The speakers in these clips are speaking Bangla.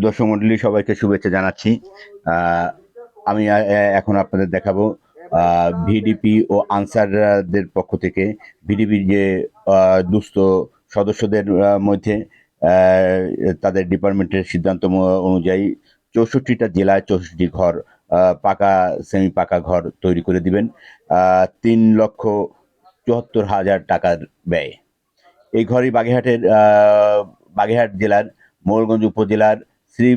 দর্শক মন্ডলী সবাইকে শুভেচ্ছা জানাচ্ছি। আহ, আমি এখন আপনাদের দেখাবো ভিডিপি ও আনসারদের পক্ষ থেকে ভিডিপির যে দুস্থ সদস্যদের মধ্যে আহ, তাদের ডিপার্টমেন্টের সিদ্ধান্ত অনুযায়ী 64টা জেলায় 64টি ঘর, পাকা সেমি পাকা ঘর তৈরি করে দিবেন 3,74,000 টাকার ব্যয়। এই ঘরই বাগেরহাট জেলার মোড়েলগঞ্জ উপজেলার শ্রী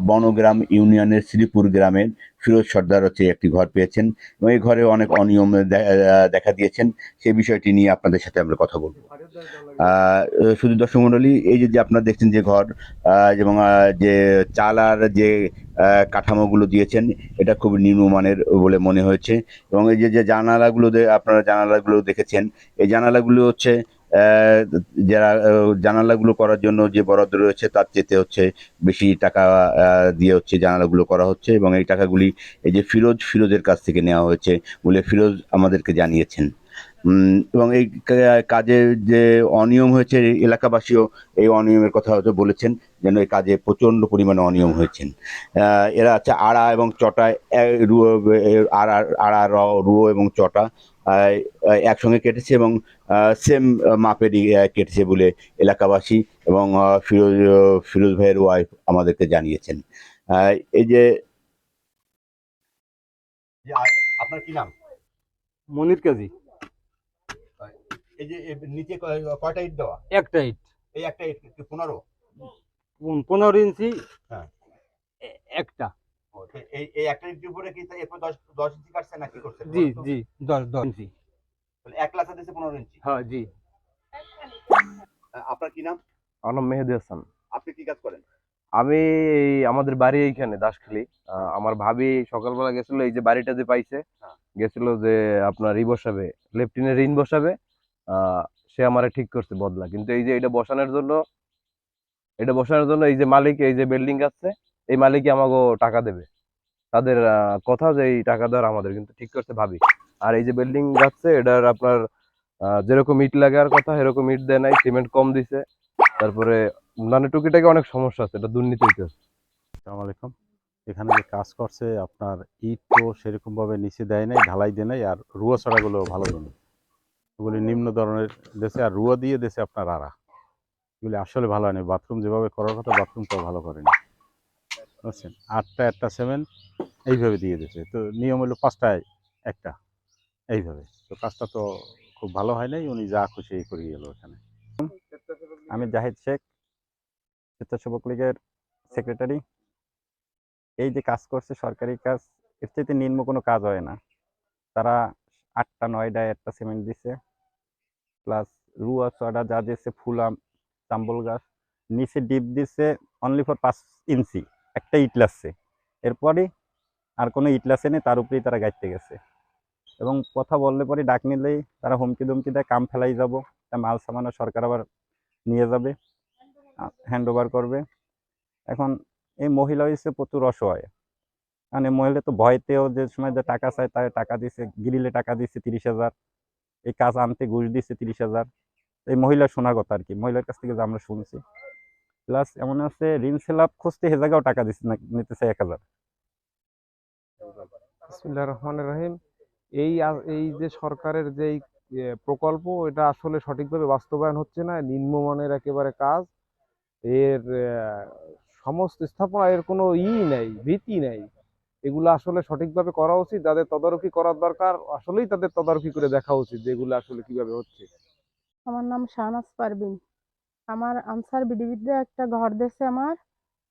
বনগ্রাম ইউনিয়নের শ্রীপুর গ্রামের ফিরোজ সর্দার হচ্ছে একটি ঘর পেয়েছেন এবং এই ঘরে অনেক অনিয়ম দেখা দিয়েছেন। সেই বিষয়টি নিয়ে আপনাদের সাথে আমরা কথা বলবো। আহ, শুধু দর্শক মন্ডলী, এই যে যে আপনারা দেখছেন যে ঘর এবং যে চাল আর যে কাঠামোগুলো দিয়েছেন, এটা খুব নিম্নমানের বলে মনে হয়েছে। এবং এই যে যে জানালাগুলো আপনারা জানালাগুলো দেখেছেন, এই জানালাগুলো হচ্ছে যারা জানালাগুলো করার জন্য যে বরাদ্দ রয়েছে তার চেয়ে হচ্ছে বেশি টাকা দিয়ে হচ্ছে জানালাগুলো করা হচ্ছে এবং এই টাকাগুলি এই যে ফিরোজের কাছ থেকে নেওয়া হয়েছে বলে ফিরোজ আমাদেরকে জানিয়েছেন। এবং এই কাজে যে অনিয়ম হয়েছে, এলাকাবাসীও এই অনিয়মের কথা হয়তো বলেছেন, যেন এই কাজে প্রচন্ড পরিমাণে অনিয়ম হয়েছেন। এরা হচ্ছে আড়া এবং চটায় আড়া রুয়ো এবং চটা একসঙ্গে কেটেছে এবং সেম মাপেরই কেটেছে বলে এলাকাবাসী এবং ফিরোজ ভাইয়ের ওয়াইফ আমাদেরকে জানিয়েছেন। এই যে আপনার কি নাম? মনির কাজী। এই যে নিচে কয়টা ইট দেওয়া? একটা ইট। এই একটা ইট কি 15? 15 ইঞ্চি। হ্যাঁ। একটা। এই একটা ইটের উপরে কি এরপর 10 ইঞ্চি কাটছে নাকি করছেন? জি জি, 10 ইঞ্চি। তাহলে এক লাচা দিয়েছে 15 ইঞ্চি। হ্যাঁ জি। আপনার কি নাম? আমার নাম মেহেদি হাসান। আপনি কি কাজ করেন? আমি আমাদের বাড়ি এইখানে দাসখালী। আমার ভাবি সকালবেলা গেছিল, এই যে বাড়িটা যে পাইছে, হ্যাঁ। গেছিল যে আপনার ই বসাবে, লেফটিনের ঋণ বসাবে। আহ, সে আমারে ঠিক করছে বদলা, কিন্তু এই যে এটা বসানোর জন্য এই যে মালিক, এই যে বিল্ডিং আছে, এই মালিকই আমাকে টাকা দেবে। তাদের কথা যে এই টাকা দেওয়ার আমাদের, কিন্তু ঠিক করছে ভাবি। আর এই যে বিল্ডিং যাচ্ছে এটার আপনার যেরকম ইট লাগার কথা সেরকম ইট দেয় নাই, সিমেন্ট কম দিছে। তারপরে মানে টুকিটাকি অনেক সমস্যা আছে, এটা দুর্নীতি হইতেছে। আসসালামু আলাইকুম। এখানে যে কাজ করছে আপনার ইট তো সেরকমভাবে নিচে দেয় নাই, ঢালাই দেয় নাই, আর রুয়া ছড়াগুলো ভালো দেয়নি, ওগুলি নিম্ন ধরনের দেশে, আর রুয়া দিয়ে দেশে আপনার আড়া, এগুলি আসলে ভালো হয়নি। বাথরুম যেভাবে করার কথা বাথরুমটাও ভালো করেনি, বুঝছেন। 8টা একটা সিমেন্ট এইভাবে দিয়ে দিয়েছে, তো নিয়ম হলো 5টায় একটা, এইভাবে। তো কাজটা তো খুব ভালো হয় নাই, উনি যা খুশি এই করিয়ে গেল এখানে। আমি জাহিদ শেখ, স্বেচ্ছাসেবক লীগের সেক্রেটারি। এই যে কাজ করছে সরকারি কাজ, এর চাইতে নিম্ন কোনো কাজ হয় না। তারা 8টা 9টায় একটা সিমেন্ট দিছে, প্লাস রুয়া চড়া যা দিচ্ছে, ফুলাম চাম্বল গাছ, নিচে ডিপ দিচ্ছে অনলি ফর 5 ইঞ্চি, একটা ইট লাগছে। এরপরই আর কোনো ইট লাগছে নেই, তার উপরেই তারা গাইতে গেছে। এবং কথা বললে পরে ডাক নিলেই তারা হুমকি ধুমকি দেয়, কাম ফেলাই যাব, তা মাল সামানো সরকার আবার নিয়ে যাবে, হ্যান্ড ওভার করবে। এখন এই মহিলা হয়েছে প্রচুর অসহায়, মানে মহিলা তো ভয়তেও যে সময় যে টাকা চায় তাই টাকা দিছে, গ্রিলে টাকা দিচ্ছে 30,000, এই কাজ আনতে ঘুষ দিচ্ছে 30,000। এই মহিলা শোনার কথা আর কি, মহিলার কাছ থেকে যে আমরা শুনছি। প্লাস এমন আছে ঋণ খেলাপ খুঁজতে হে জায়গাও টাকা দিচ্ছে না, নিতেছে 1,000। বিসমিল্লাহির রহমানির রহিম। এই যে সরকারের যে প্রকল্প, এটা আসলে সঠিকভাবে বাস্তবায়ন হচ্ছে না, নিম্নমানের একেবারে কাজ। এর সমস্ত স্থাপনা, এর কোনো নেই, ভীতি নেই। এগুলো আসলে সঠিকভাবে করা উচিত, যাদের তদারকি করার দরকার আসলেই তাদের তদারকি করে দেখা উচিত যে এগুলো আসলে কিভাবে হচ্ছে। আমার নাম শাহনাজ পারভিন। আমার আনসার বিডিবিতে একটা ঘর দিয়েছে। আমার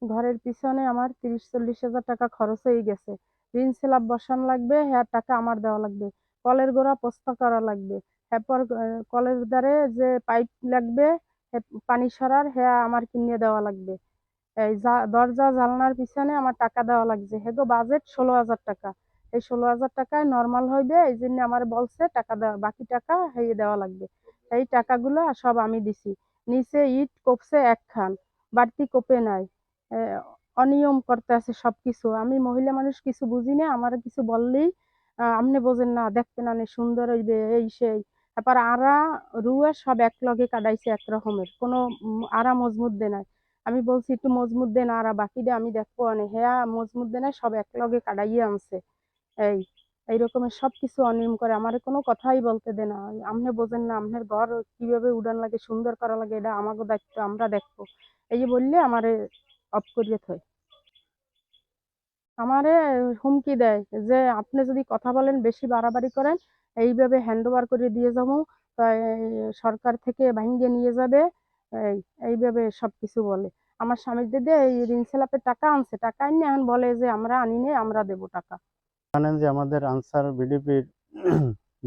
ঘরের পিছনে আমার 30-40 হাজার টাকা খরচ হয়ে গেছে। ঋণ স্ল্যাব বসানো লাগবে, হ্যাঁ টাকা আমার দেওয়া লাগবে। কলের গোড়া প্রস্তাব করা লাগবে, এরপর কলের দ্বারে যে পাইপ লাগবে, পানি সরার, হ্যাঁ আমার কিনে দেওয়া লাগবে। এই দরজা জানলার পিছনে আমার টাকা দেওয়া লাগছে, হেগো বাজেট 16,000 টাকা। এই 16,000 টাকায় নর্মাল হইবে, এই জন্য আমার বলছে টাকা দেওয়া, বাকি টাকা হইয়ে দেওয়া লাগবে। এই টাকাগুলো সব আমি দিছি। নিচে ইট কোপছে একখান, বাড়তি কোপে নাই। অনিয়ম করতে আছে সবকিছু। আমি মহিলা মানুষ, কিছু বুঝি না, আমার কিছু বললেই আপনি বোঝেন না, দেখতে না নে সুন্দর হইবে, এই সেই। তারপর আড়া রুয়া সব এক লগে কাটাইছে, একরকমের কোনো আড়া মজবুত দে নাই। আমি বলছি একটু মজবুত দেন, আর বাকিটা আমি দেখবো অনে হ্যাঁ মজবুত দেন সব একলগে কাটাইয়ে আনছে। এই এইরকমের সব কিছু অনিয়ম করে, আমারে কোনো কথাই বলতে দেয় না। আপনি বোঝেন না, আপনার ঘর কিভাবে উড়ান লাগে, সুন্দর করা লাগে, এটা আমাকে দায়িত্ব, আমরা দেখবো। এই যে বললে আমারে অফ করিয়ে থয়, আমারে হুমকি দেয় যে আপনি যদি কথা বলেন, বেশি বাড়াবাড়ি করেন, এইভাবে হ্যান্ড ওভার করে দিয়ে যাবো, তাই সরকার থেকে ভাঙ্গে নিয়ে যাবে। এই এইভাবে সবকিছু বলে। আমার স্বামীর দিদি এই ঋণ খেলাপের টাকা আনছে, টাকা আনিয়ে এখন বলে যে আমরা আনি নে, আমরা দেবো টাকা। জানেন যে আমাদের আনসার বিডিপির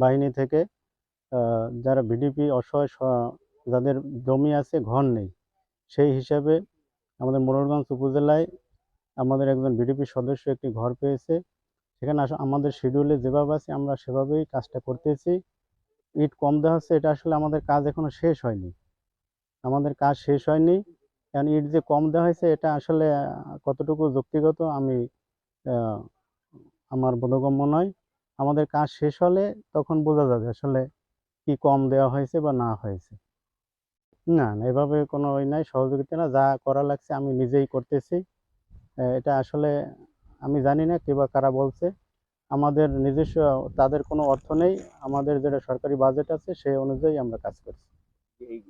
বাহিনী থেকে যারা বিডিপি অসহায় যাদের জমি আছে, ঘর নেই, সেই হিসাবে আমাদের মোড়লগঞ্জ উপজেলায় আমাদের একজন বিডিপি সদস্য একটি ঘর পেয়েছে। সেখানে আমাদের শিডিউলে যেভাবে আছে আমরা সেভাবেই কাজটা করতেছি। ইট কম দেওয়া হচ্ছে, এটা আসলে আমাদের কাজ এখনো শেষ হয়নি, আমাদের কাজ শেষ হয়নি। কারণ ইট যে কম দেওয়া হয়েছে এটা আসলে কতটুকু যুক্তিগত আমি আহ, আমার বোধগম্য নয়। আমাদের কাজ শেষ হলে তখন বোঝা যাবে আসলে কি কম দেওয়া হয়েছে বা না হয়েছে। না না, এভাবে কোনো ওই নাই, সহযোগিতা না, যা করা লাগছে আমি নিজেই করতেছি। এটা আসলে আমি জানি না কে বা কারা বলছে, আমাদের নিজস্ব তাদের কোনো অর্থ নেই, আমাদের যেটা সরকারি বাজেট আছে সেই অনুযায়ী আমরা কাজ করছি।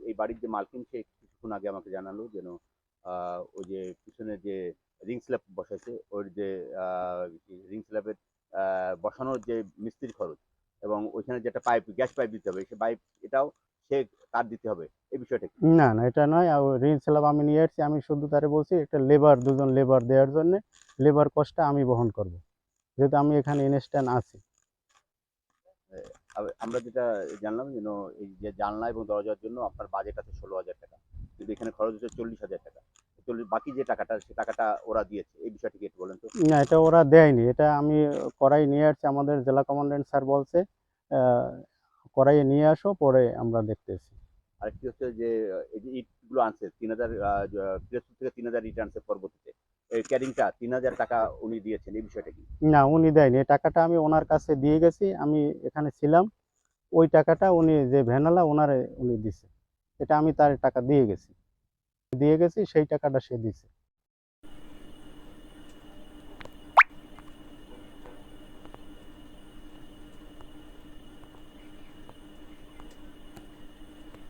এই বাড়ির যে মালকিন, সে কিছুক্ষণ আগে আমাকে জানালো যেন ওই যে পিছনে যে রিং স্ল্যাব বসাইছে, ওর যে রিং স্ল্যাবের বসানোর যে মিস্ত্রি খরচ এবং ওইখানে যেটা পাইপ, গ্যাস পাইপ দিতে হবে, সে পাইপ এটাও সে তার দিতে হবে, এই বিষয়টা কি? না না, এটা নয়, ঋণ স্ল্যাব আমি নিয়ে আসছি, আমি শুধু তারে বলছি একটা দুজন লেবার দেওয়ার জন্য, লেবার কস্টটা আমি বহন করব, যেহেতু আমি এখানে ইনস্ট্যান্ট আছি। আমরা যেটা জানলাম যেন এই যে জানলা এবং দরজার জন্য আপনার বাজেট আছে 16,000 টাকা, কিন্তু এখানে খরচ হচ্ছে 40,000 টাকা। বাকি যে টাকাটা, সে টাকাটা ওরা দিয়েছে, এই বিষয়টি কি একটু বলেন তো? না, এটা ওরা দেয়নি, এটা আমি করাই নিয়ে আসছি, আমাদের জেলা কমান্ড্যান্ট স্যার বলছে করাইয়ে নিয়ে আসো, পরে আমরা দেখতেছি। আরেকটি হচ্ছে যে এই যে ইটগুলো আনছে 3,000, পিরোজপুর থেকে 3,000 ইট আনছে পরবর্তীতে, এই ক্যারিংটা 3,000 টাকা উনি দিয়েছেন, এই বিষয়টা কি? না, উনি দেয়নি, এই টাকাটা আমি ওনার কাছে দিয়ে গেছি, আমি এখানে ছিলাম, ওই টাকাটা উনি যে ভ্যানালা ওনারে উনি দিছে, এটা আমি তার টাকা দিয়ে গেছি, সেই টাকাটা সে দিছে।